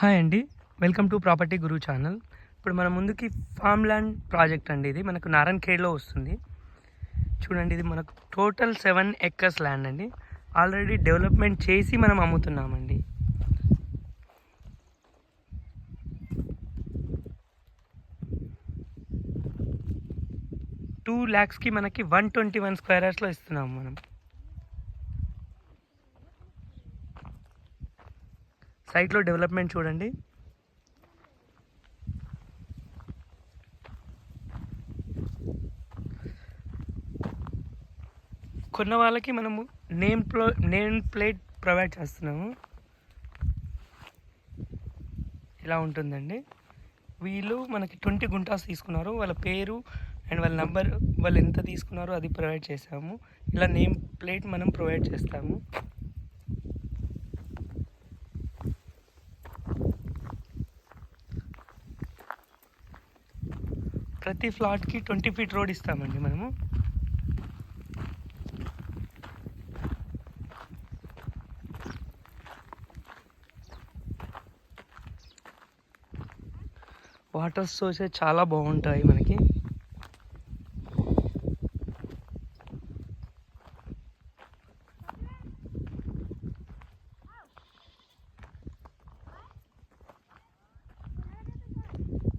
Hi అండి. Welcome to property Guru channel. ఇప్పుడు మన ముందుకి ఫామ్ ల్యాండ్ ప్రాజెక్ట్ అండి. ఇది మనకు నారాయణఖేడ్లో వస్తుంది. చూడండి, ఇది మనకు టోటల్ 7 ఎకర్స్ ల్యాండ్ అండి. ఆల్రెడీ డెవలప్మెంట్ చేసి మనం అమ్ముతున్నామండి. $2,00,000కి మనకి 121 స్క్వేర్ యార్డ్స్లో ఇస్తున్నాము మనం. సైట్లో డెవలప్మెంట్ చూడండి. కొన్న వాళ్ళకి మనము నేమ్ ప్లేట్ ప్రొవైడ్ చేస్తున్నాము. ఇలా ఉంటుందండి. వీళ్ళు మనకి 20 గుంటాస్ తీసుకున్నారు. వాళ్ళ పేరు అండ్ వాళ్ళ నంబర్, వాళ్ళు ఎంత తీసుకున్నారో అది ప్రొవైడ్ చేసాము. ఇలా నేమ్ ప్లేట్ మనం ప్రొవైడ్ చేస్తాము. ప్రతి ఫ్లాట్కి 20 ఫీట్ రోడ్ ఇస్తామండి మనము. వాటర్ సోర్సెస్ చాలా బాగుంటాయి మనకి.